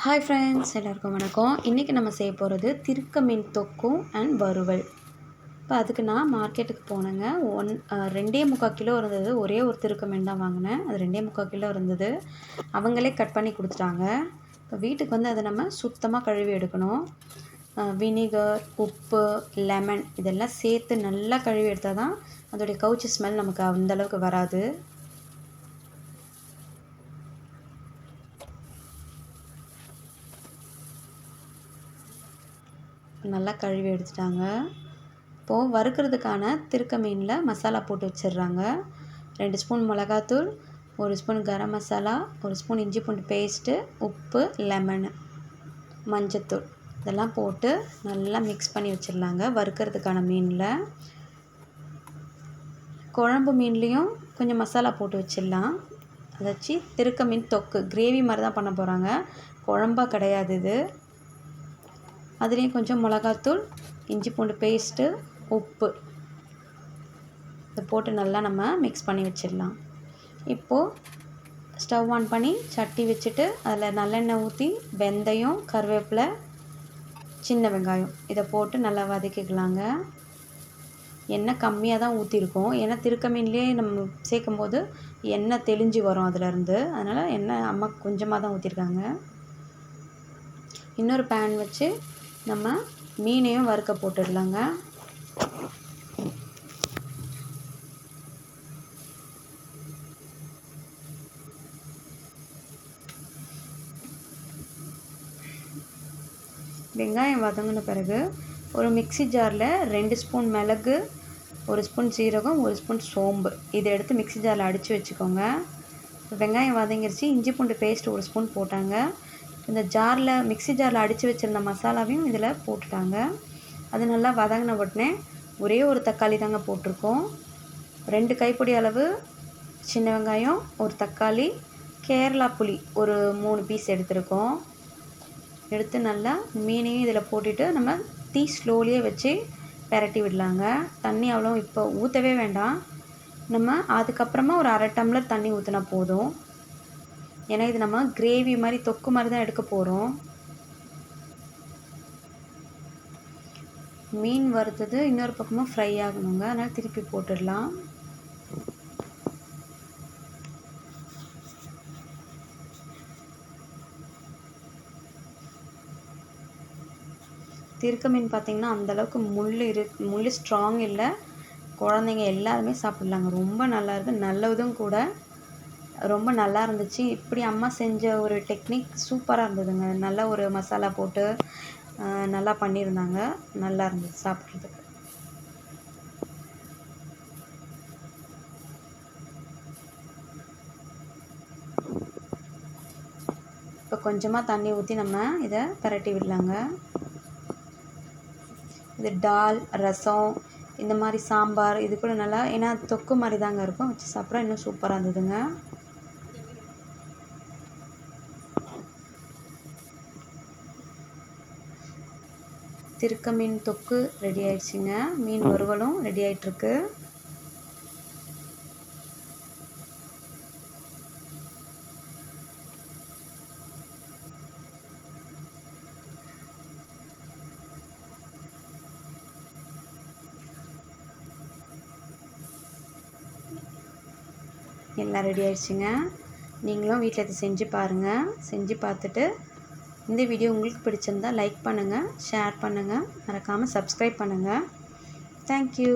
Hi friends, எல்லாருக்கும் வணக்கம். இன்றைக்கி நம்ம செய்ய போகிறது திருக்க மீன் தொக்கும் அண்ட் வறுவல். இப்போ அதுக்கு நான் மார்க்கெட்டுக்கு போனேங்க. 2.25 கிலோ இருந்தது. ஒரே ஒரு திருக்க மீன் தான் வாங்கினேன். அது 2.25 கிலோ இருந்தது. அவங்களே கட் பண்ணி கொடுத்துட்டாங்க. இப்போ வீட்டுக்கு வந்து அதை நம்ம சுத்தமாக கழுவி எடுக்கணும். வினிகர், உப்பு, லெமன் இதெல்லாம் சேர்த்து நல்லா கழுவி எடுத்தால் தான் அதோடைய கவுச்சி ஸ்மெல் நமக்கு அந்தளவுக்கு வராது. நல்லா கழுவி எடுத்துட்டாங்க. இப்போது வறுக்கிறதுக்கான திருக்க மீனில் மசாலா போட்டு வச்சிடுறாங்க. 2 ஸ்பூன் மிளகாத்தூள், 1 ஸ்பூன் கரம் மசாலா, 1 ஸ்பூன் இஞ்சி பூண்டு பேஸ்ட்டு, உப்பு, லெமனு, மஞ்சத்தூள் இதெல்லாம் போட்டு நல்லா மிக்ஸ் பண்ணி வச்சிடலாங்க. வறுக்கிறதுக்கான மீனில் குழம்பு மீன்லேயும் கொஞ்சம் மசாலா போட்டு வச்சிடலாம். அதை வச்சு திருக்க மீன் தொக்கு கிரேவி மாதிரி தான் பண்ண போகிறாங்க, குழம்பா கிடையாது இது. அதுலேயும் கொஞ்சம் மிளகாத்தூள், இஞ்சி பூண்டு பேஸ்ட்டு, உப்பு இதை போட்டு நல்லா நம்ம மிக்ஸ் பண்ணி வச்சிடலாம். இப்போது ஸ்டவ் ஆன் பண்ணி சட்டி வச்சுட்டு அதில் நல்லெண்ணெய் ஊற்றி வெந்தயம், கருவேப்பிலை, சின்ன வெங்காயம் இதை போட்டு நல்லா வதக்கிக்கலாங்க. எண்ணெய் கம்மியாக தான் ஊற்றிருக்கோம், ஏன்னா திருக்க மீன்லேயே நம்ம சேர்க்கும் போது எண்ணெய் தெளிஞ்சு வரும் அதிலருந்து. அதனால் எண்ணெய் அம்மா கொஞ்சமாக தான் ஊற்றிருக்காங்க. இன்னொரு பேன் வச்சு நம்ம மீனையும் வறுக்க போட்டுடலாங்க. வெங்காயம் வதங்கின பிறகு ஒரு மிக்ஸி ஜாரில் 2 ஸ்பூன் மிளகு, 1 ஸ்பூன் சீரகம், 1 ஸ்பூன் சோம்பு இதை எடுத்து மிக்ஸி ஜாரில் அடித்து வச்சுக்கோங்க. வெங்காயம் வதங்கிருச்சு. இஞ்சி பூண்டு பேஸ்ட் 1 ஸ்பூன் போட்டாங்க. இந்த மிக்ஸி ஜாரில் அடித்து வச்சுருந்த மசாலாவையும் இதில் போட்டுட்டாங்க. அது நல்லா வதங்கின உடனே ஒரே ஒரு தக்காளி தாங்க போட்டிருக்கோம். 2 கைப்பிடி அளவு சின்ன வெங்காயம், ஒரு தக்காளி, கேரளா புளி ஒரு 3 பீஸ் எடுத்துருக்கோம். எடுத்து நல்லா மீனையும் இதில் போட்டுட்டு நம்ம தீ ஸ்லோலியே வச்சு பெரட்டி விடலாங்க. தண்ணி அவ்வளோ இப்போ ஊற்றவே வேண்டாம். நம்ம அதுக்கப்புறமா ஒரு 1/2 டம்ளர் தண்ணி ஊற்றினா போதும். ஏன்னா இது நம்ம கிரேவி மாதிரி தொக்கு மாதிரி தான் எடுக்க போகிறோம். மீன் வறுத்தது இன்னொரு பக்கமாக ஃப்ரை ஆகணுங்க, அதனால் திருப்பி போட்டுடலாம். திருக்க மீன் பார்த்திங்கன்னா அந்தளவுக்கு முள் ஸ்ட்ராங் இல்லை. குழந்தைங்க எல்லாருமே சாப்பிட்லாங்க. ரொம்ப நல்லாயிருக்கு, நல்லதும் கூட. ரொம்ப நல்லா இருந்துச்சு. இப்படி அம்மா செஞ்ச ஒரு டெக்னிக் சூப்பராக இருந்ததுங்க. நல்லா ஒரு மசாலா போட்டு நல்லா பண்ணியிருந்தாங்க. நல்லா இருந்தது சாப்பிட்றதுக்கு. இப்போ கொஞ்சமாக தண்ணி ஊற்றி நம்ம இதை பரட்டி விடலாங்க. இது டால், ரசம், இந்த மாதிரி சாம்பார் இது கூட நல்லா, ஏன்னா தொக்கு மாதிரி தாங்க இருக்கும், வச்சு சாப்பிட்றா இன்னும் சூப்பராக இருந்ததுங்க. திருக்க மீன் தொக்கு ரெடி ஆயிடுச்சுங்க. மீன் வறுவலும் ரெடி ஆகிட்டுருக்கு. எல்லாம் ரெடி ஆயிடுச்சுங்க. நீங்களும் வீட்டில் இதை செஞ்சு பாருங்கள். செஞ்சு பார்த்துட்டு இந்த வீடியோ உங்களுக்கு பிடிச்சிருந்தால் லைக் பண்ணுங்கள், ஷேர் பண்ணுங்கள், மறக்காமல் சப்ஸ்கிரைப் பண்ணுங்கள். தேங்க்யூ.